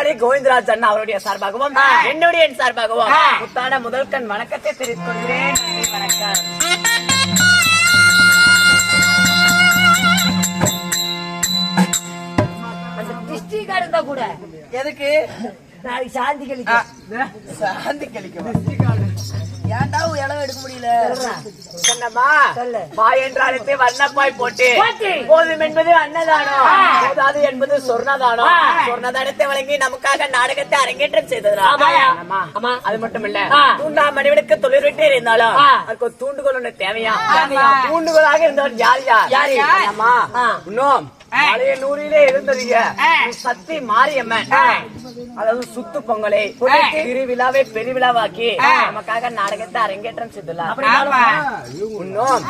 முதலாளி கோவிந்தராஜ் அண்ணா அவருடைய சார்பாகவும் என்னுடைய சார்பாகவும் முத்தான முதல் கண் வணக்கத்தை தெரிவித்துக் கொள்கிறேன். வணக்கம். அந்த டிஸ்ட்ரி கார்டு இருந்தா கூட எதுக்கு நாளைக்கு சாந்தி கழிக்க சாந்தி கழிக்க ஏன்டா இளவு எடுக்க முடியல சொன்னம்மா பாய் என்றாலே வண்ணப்பாய் போட்டு போதும் என்பது அன்னதானம், போதாது என்பது சொர்ணதானம். சொர்ணதானத்தை வழங்கி நமக்காக நாடகத்தை அரங்கேற்றம் செய்ததா? அது மட்டும் இல்ல, தூண்டா மனிதனுக்கு தொழில் விட்டு இருந்தாலும் அதுக்கு ஒரு தூண்டுகோல் ஒண்ணு தேவையா? தூண்டுகோலாக இருந்தவர் யார் இன்னும் பழைய நூறிலே இருந்ததுங்க சக்தி மாரியம்மன். அதாவது சுத்து பொங்கலை திருவிழாவை பெருவிழாவாக்கி நமக்காக நாடகத்தை அரங்கேற்றம் செய்துள்ளார். இன்னும்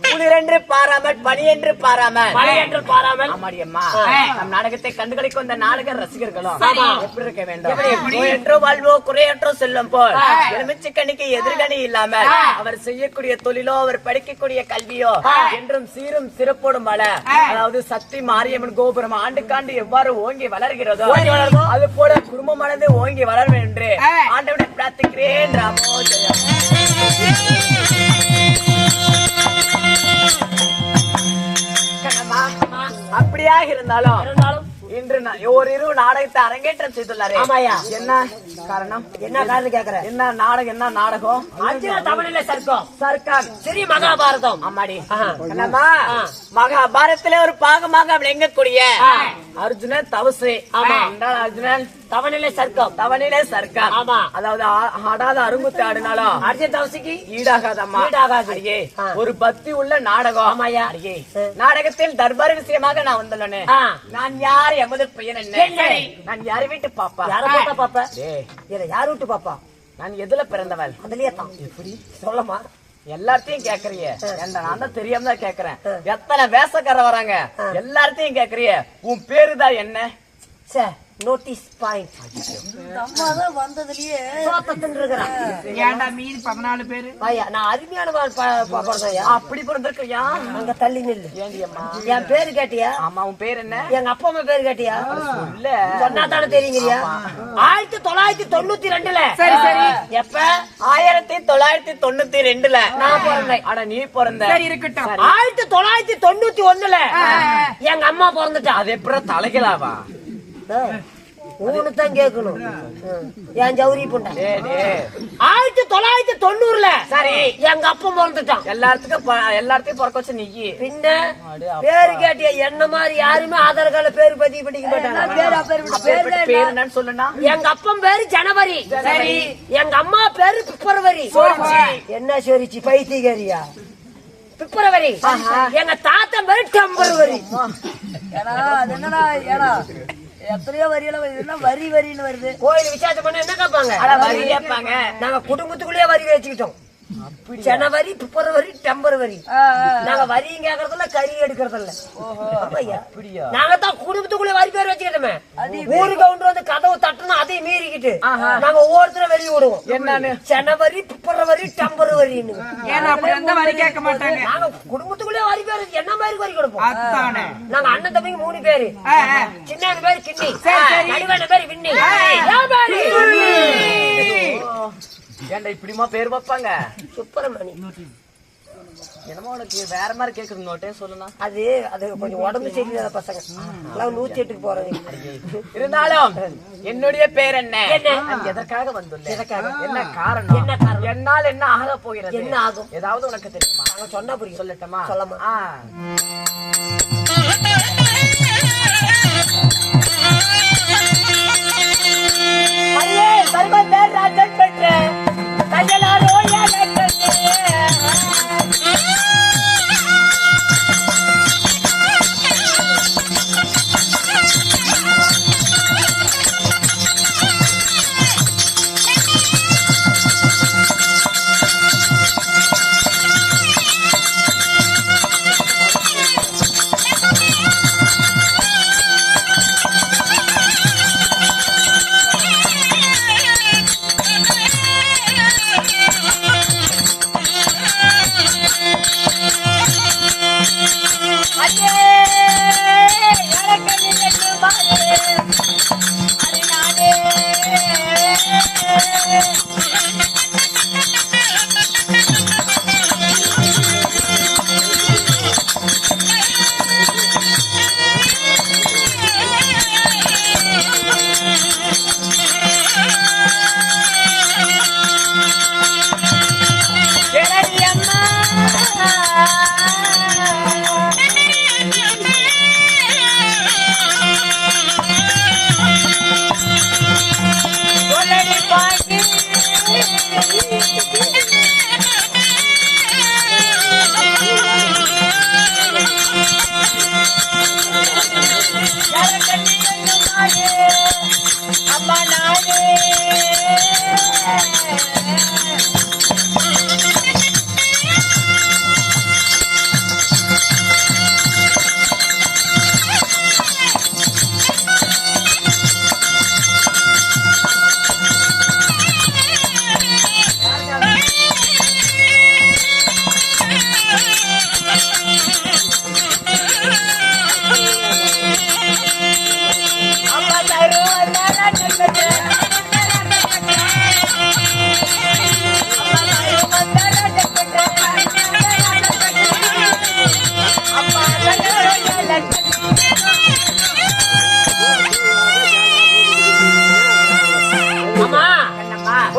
குளிரென்று பாராமல் பனி என்று பாராமல் மாரியம்மா நம் நாடகத்தை கண்டுகளிக்கும் இந்த நாடக ரசிகர்களும் எப்படி இருக்க வேண்டும்? என்றோ வாழ்வோ குறையற்றோ செல்லும் போல் எலுமிச்சை கணிக்கு எதிர்கணி இல்லாமல் அவர் செய்யக்கூடிய தொழிலோ அவர் படிக்கக்கூடிய கல்வியோ என்றும் சீரும் சிறப்போடும் வள. அதாவது சக்தி மாரியம்மன் கோபுரம் ஆண்டுக்காண்டு எவ்வாறு ஓங்கி வளர்கிறதோ அது போல குடும்பமானது ஓங்கி வளர வேண்டும் என்று ஆண்டவனை பிரார்த்திக்கிறேன். ராமோ ஜெயம். அப்படியாக இருந்தாலும் இன்று ஓரிரு நாடகத்தை அரங்கேற்றம் செய்துள்ளாரு. என்ன காரணம்? என்ன காரணம் கேக்குற? என்ன நாடகம்? என்ன நாடகம்? தமிழில சர்க்கம் ஸ்ரீ மகாபாரதம். ஆமாடி. என்னம்மா மகாபாரதத்திலே ஒரு பாகமாக விளங்கக்கூடிய அர்ஜுனன் தவசு. அர்ஜுனன் தவநிலை சர்க்கம். ஆமா. அதாவது ஆடாத அருங்குத்து ஆடினாலும் அர்ஜுன் தவசிக்கு ஈடாகாதம்மா. ஒரு பக்தி உள்ள நாடகம். ஆமாயா. நாடகத்தில் தர்பார் விஷயமாக நான் வந்துள்ளேன். நான் யார்? எமது பெயர் என்ன? நான் யார் வீட்டு பாப்பா? யார் வீட்டு பாப்பா? நான் எதுல பிறந்தவள்? அதுலயே தான். எப்படி சொல்லமா? எல்லார்த்தையும் கேக்குறிய? நான் தான் தெரியாம தான் கேக்குறேன். எத்தனை வேஷக்கார வராங்க எல்லார்த்தையும் கேக்குறிய? உன் பேருதான் என்ன? Notice point. அம்மாதான் வந்ததுலயே ஏன்டா மீதி 14 பேரு? நான் அருமையான அப்படி பிறந்திருக்கியா? அங்க தள்ளி நில்லு. என் பேரு கேட்டியா? ஆமா. உன் பேர் என்ன? எங்க அப்பா அம்மா பேரு கேட்டியா? இல்ல. சொன்னா தானே தெரியுங்கிறியா? 1992ல. சரி சரி. எப்ப? 1992ல நான் பிறந்தேன். அட நீ பிறந்த. சரி இருக்கட்டும். 1991ல எங்க அம்மா பிறந்துட்டா. அது எப்படி தலைகளாவா? தான் கேட்கணும். என் ஜவுரி பொண்டா. 1990ல சரி எங்க அப்பா பிறந்துட்டான். எல்லாத்தையும் பிறக்க வச்ச நீ பின்ன பேரு கேட்டியா? என்ன மாதிரி யாருமே ஆதார் கார்டுல பேரு பதிவு பண்ணிக்க மாட்டாங்க. பேரு என்னன்னு சொல்லுனா? எங்க அப்பா பேரு ஜனவரி. சரி. எங்க அம்மா பேரு பிப்ரவரி. என்ன சொரிச்சு பைத்தியகாரியா? பிப்ரவரி. எங்க தாத்தா பேரு டெம்பரவரி. என்னடா ஏடா எத்தனையோ வரியெல்லாம் வரி வரின்னு வருது. கோயில் விசேஷம் பண்ண என்ன கேட்பாங்க? வரி கேட்பாங்க. நாங்க குடும்பத்துக்குள்ளேயே வரி வச்சுக்கிட்டோம். ஜனவரி பிப்ரவரி டெம்பரவரி. நாங்க வரியும் கேக்குறதில்ல கறி எடுக்கறதில்ல. நாங்க தான் குடும்பத்துக்குள்ளே வரி பேர் வச்சுக்கிட்டோமே. ஊரு கவுண்டர் வந்து கதவு தட்டணும் அதையும் மீறிக்கிட்டு நாங்க ஒவ்வொருத்தரும் வெளியே விடுவோம். என்னன்னு? ஜனவரி பிப்ரவரி டெம்பரவரின்னு. வரி கேட்க மாட்டாங்க. நாங்க குடும்பத்துக்குள்ளே வரி பேர் என்ன மாதிரி வரி கொடுப்போம்? நாங்க அண்ணன் தம்பிக்கு 3 பேரு. சின்ன பேரு கிண்ணி, நடுவன பேரு விண்ணி. ஏன்டா இப்படிமா பேர் வைப்பாங்க? சுப்பிரமணி. என்னமோ உனக்கு வேற மாதிரி கேக்குறது நோட்டே சொல்லுனா? அது கொஞ்சம் உடம்பு சரியில்லாத பசங்க 108க்கு போறது. இருந்தாலும் என்னுடைய பேர் என்ன? எதற்காக வந்துள்ளேன்? என்ன காரணம்? என்னால் என்ன ஆக போகிறது? என்ன ஆகும்? ஏதாவது உனக்கு தெரியுமா? நான் சொன்னா புரியும். சொல்லட்டுமா? சொல்லமா? ராஜன் பெற்ற கையலாரோ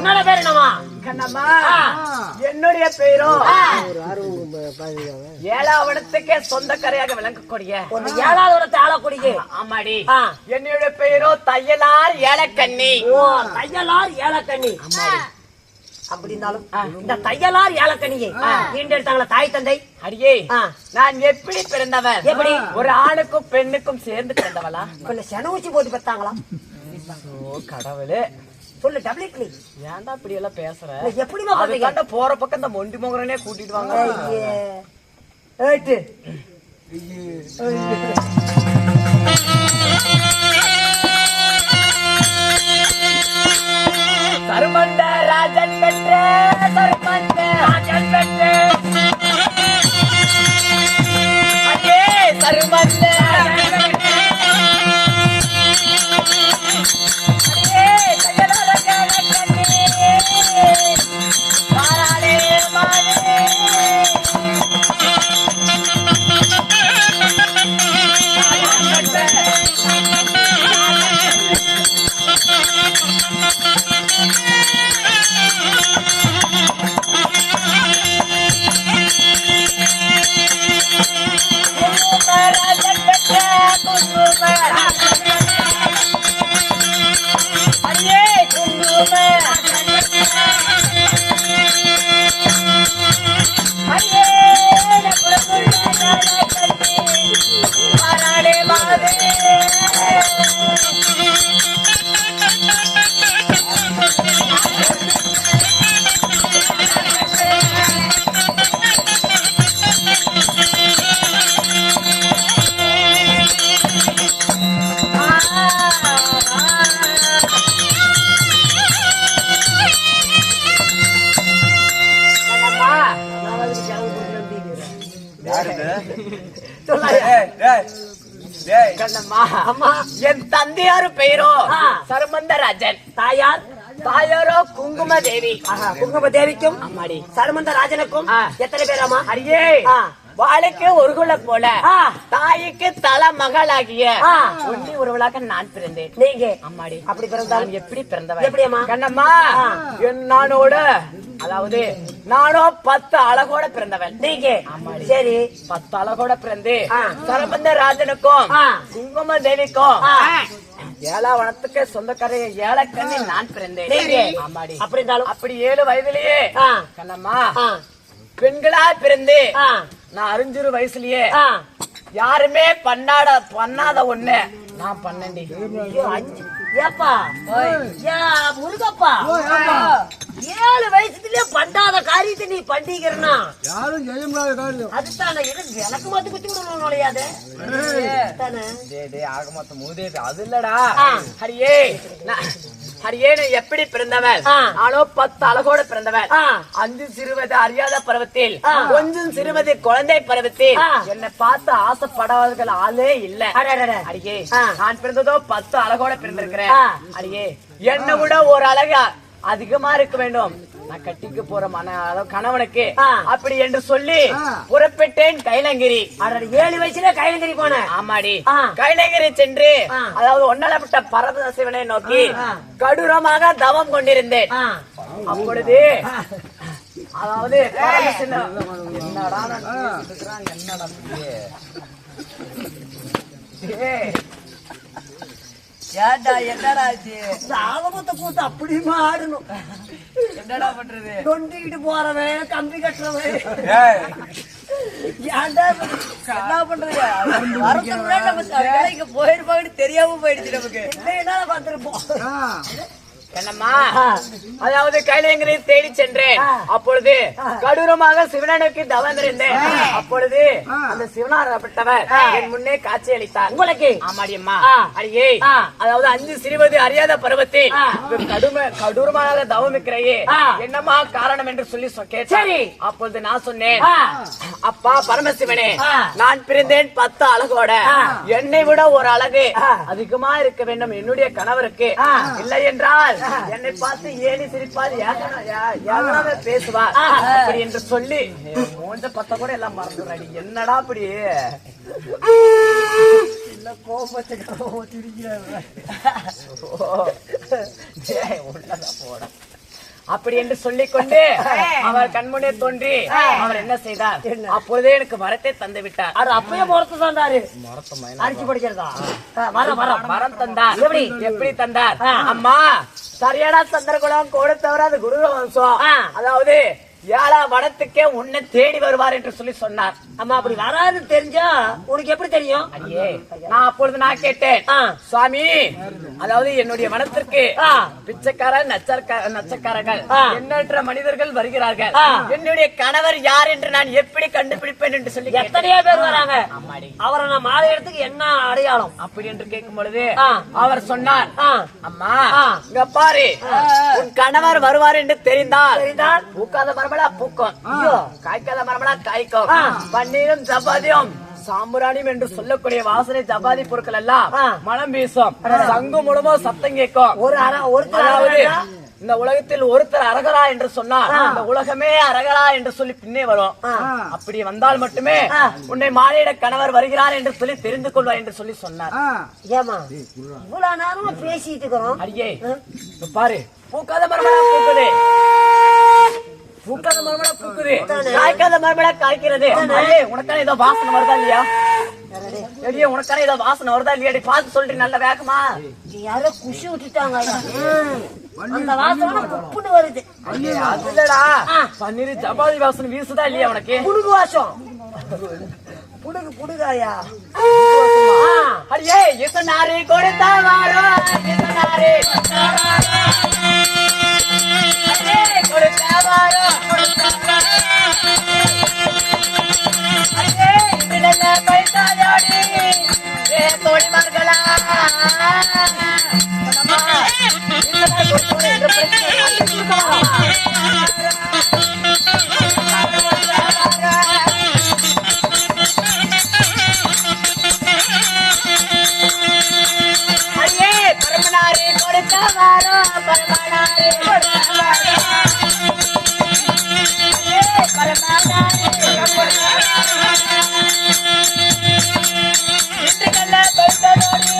உன்னோட பேர் என்னமா? கண்ணம்மா என்னுடைய பெயரோ ஏழாவடத்துக்கே சொந்தக்காரையாக விளங்கக்கூடிய ஒரு 7வது இடத்தை ஆளக்கூடிய. ஆமாடி என்னுடைய பெயரோ தையலார் ஏலக்கண்ணி. ஓ, தையலார் ஏலக்கண்ணி. அப்படின்னாலும் இந்த தையலார் ஏலக்கண்ணியை ஈண்டெடுத்தாங்களா தாய் தந்தை? அடியே நான் எப்படி பிறந்தவன்? எப்படி? ஒரு ஆணுக்கும் பெண்ணுக்கும் சேர்ந்து பிறந்தவளா? கொஞ்சம் செனவூச்சி போட்டு பெற்றாங்களா? ஓ கடவுளே, சொல்லு டபிள்யூ. ஏன்டா இப்படி எல்லாம் பேசுற? எப்படிமா பாத்தீங்க? போற பக்கம் இந்த மொண்டி மோகரனே கூட்டிட்டு வாங்க. சருமந்த ராஜன் பெற்ற சருமந்த ராஜன் பெற்ற அடே சருமந்த பாராளே மானே என் தந்தையாரு பெயரோ சருமந்தராஜன். தாயாரோ குங்கும தேவி. குங்கும தேவிக்கும் அம்மாடி சருமந்தராஜனுக்கும் எத்தனை பேராமா? அடியே வாழைக்கு ஒரு குல போல தாய்க்கு தல மகளாகிய ஒண்ணி ஒருவளாக நான் பிறந்தேன். நீங்க அம்மாடி அப்படி பிறந்தாலும் எப்படி பிறந்தவன்? எப்படியம்மா? கண்ணம்மா நானோட அதாவது நானோ 10 அழகோட பிறந்தவன். நீங்க சரி 10 அழகோட பிறந்து சரபந்த ராஜனுக்கும் குங்கும தேவிக்கும் ஏழாவனத்துக்கு சொந்தக்காரைய ஏலக்கண்ணி நான் பிறந்தேன். ஆமாடி அப்படி இருந்தாலும் அப்படி 7 வயதிலேயே கண்ணம்மா பெண்களா பிறந்து நான் 6 வயசுலயே யாருமே பண்ணாத ஒண்ணு நான் பண்ணேன்டி. ஏப்பா முருகப்பா 7 வயசுலயே பண்ணாத காரியத்தை நீ பண்ணிக்கிறனா? யாரும் செய்ய முடியாத காரியம் அதுதானே. எனக்கு மாத்தி குத்தி விடணும் நுழையாது ஆகமத்த மூதே அது இல்லடா. ஹரியே ஹரியே எப்படி பிறந்தவன்? நானோ 10 அழகோட பிறந்தவன். 5 சிறுவது அறியாத பருவத்தில், கொஞ்சம் சிறுவது குழந்தை பருவத்தில் என்னை பார்த்து ஆசைப்படாதவர்கள் ஆளே இல்ல. அடியே நான் பிறந்ததோ 10 அழகோட பிறந்திருக்கிறேன். அடியே என்னை விட ஒரு அழகா அதிகமா இருக்க வேண்டும் நான் கட்டிக்கு போற கணவனுக்கு அப்படி என்று சொல்லி புறப்பட்டேன் கைலங்கிரி. 7 வயசுல கைலங்கிரி போன? ஆமாடி கைலங்கிரி சென்று அதாவது ஒன்னலப்பட்ட பரமசிவனை நோக்கி கடூரமாக தவம் கொண்டிருந்தேன். அப்பொழுது அதாவது என்னடா ஏண்டா என்னடா ஆகமத்தை கூத்து அப்படியுமா ஆடணும். என்னடா பண்றது? கொண்டிக்கிட்டு போறவன் கம்பி கட்டுறவன் ஏன்டா என்ன பண்றது? போயிருப்பாங்கன்னு தெரியாம போயிடுச்சு நமக்கு. என்ன பார்த்திருப்போம். என்னம்மா அதாவது கைலங்கிரி தேடி சென்றேன். அப்பொழுது கடூரமாக சிவனனுக்கு தவம் இருந்தேன். அப்பொழுது அந்த சிவனாரப்பட்டவர் என் முன்னே காட்சி அளித்தார். உங்களுக்கு? ஆமாடி அம்மா. அடியே அதாவது 5 சிறுவது அறியாத பருவத்தில் கடூரமாக தவம் இருக்கிறையே என்னம்மா காரணம் என்று சொல்லி கேட்டார். அப்பொழுது நான் சொன்னேன், அப்பா பரமசிவனே நான் பிறந்தேன் 10 அழகோட, என்னை விட ஒரு அழகு அதிகமா இருக்க வேண்டும் என்னுடைய கணவருக்கு. இல்லை என்றால் என்னை பார்த்து ஏனி சிரிப்பார், ஏகனாவே பேசுவார் அப்படி என்று சொல்லி மூஞ்ச 10 கூட எல்லாம் மறந்துடுறாடி. என்னடா அப்படி உள்ளதான் போட அப்படி என்று சொல்லிக் கொண்டு அவர் கண்முனே தோன்றி அவர் என்ன செய்தார்? அப்பொழுதே எனக்கு வரத்தை தந்து விட்டார். அது அப்பயே முறத்து தந்தாரு. அரிசி படிக்கிறதா? மரம் தந்தார். எப்படி தந்தார்? அம்மா, சரியான சந்திரகுலம் கொடுத்தவர் அது குரு வம்சம். அதாவது 7ஆம் வனத்துக்கே உன்னை தேடி வருவார் என்று சொல்லி சொன்னார். அம்மா, அப்படி வராது தெரிஞ்சா உனக்கு எப்படி தெரியும்? ஐயே, நான் அப்பொழுது நான் கேட்டேன், சுவாமி, அதாவது என்னுடைய வனத்திற்கு பிச்சைக்காரர் நச்சக்காரர்கள் எண்ணற்ற மனிதர்கள் வருகிறார்கள். என்னுடைய கணவர் யார் என்று நான் எப்படி கண்டுபிடிப்பேன் என்று சொல்லி எத்தனையோ பேர் வராங்க. அவரை நான் மாலை இடத்துக்கு என்ன அடையாளம் அப்படி என்று கேட்கும் பொழுது அவர் சொன்னார், அம்மா, இங்க பாரு, உன் கணவர் வருவார் என்று தெரிந்தால் பூக்காத மரமலா பூக்கும், காய்க்காத மரமலா காய்க்கும், பன்னீரும் சப்பாத்தியும் சாம்புராணியும் என்று சொல்லக்கூடிய வாசனை சப்பாத்தி பொருட்கள் எல்லாம் மனம் வீசும், சங்கு முழுவதும் சத்தம் கேட்கும். அதாவது இந்த உலகத்தில் ஒருத்தர் அரகரா என்று சொன்னார், இந்த உலகமே அரகரா என்று சொல்லி பின்னே வரும். அப்படி வந்தால் மட்டுமே உன்னை மாலையிட கணவர் வருகிறார் என்று சொல்லி தெரிந்து கொள்வார் என்று சொல்லி சொன்னார். ஏமா இவ்வளவு நேரமா பேசிட்டு இருக்கிறோம்? அடியே, பாரு, பூக்காத மரமலா பூக்குது, பூக்காத மரமலா பூக்குது, காய்க்காத மரமலா காய்க்கிறது. உனக்கான ஏதோ வாசனை வருதா இல்லையா? உனக்கான ஏதோ வாசனை வருதா இல்லையா? பார்த்து சொல்றேன் நல்ல வேகமா. யாரோ குஷி விட்டுட்டாங்க, அந்த வாசனை குப்புன்னு வருது. அதுலடா பன்னீர் சப்பாத்தி வாசனை வீசுதா இல்லையா உனக்கு? புடுகு வாசம், புடுகாயா? அடியே, இசனாரி கொடுத்தா வாரோ, இசனாரி கொடுத்தா வாரோ, தோழிமார்களா பரமனாரே கொடுத்த வாரோ, பரமனாரே கொடுத்த வாரோ, பரமனாரே இந்துக்கல்ல பைத்தனோடி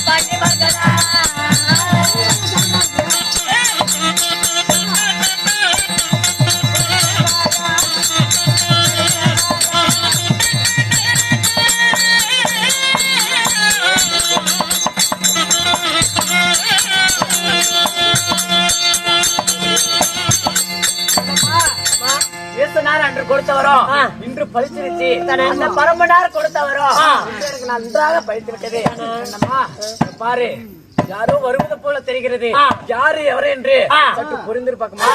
பாண்டி மகனா அன்று கொடுத்தவரும் இன்று பழிச்சிருச்சு. அந்த பரமனார் கொடுத்தவரும் எனக்கு நன்றாக பழித்து விட்டது. பாரு, யாரோ வருவது போல தெரிகிறது. யாரு எவரு என்று சற்று புரிந்து பார்க்க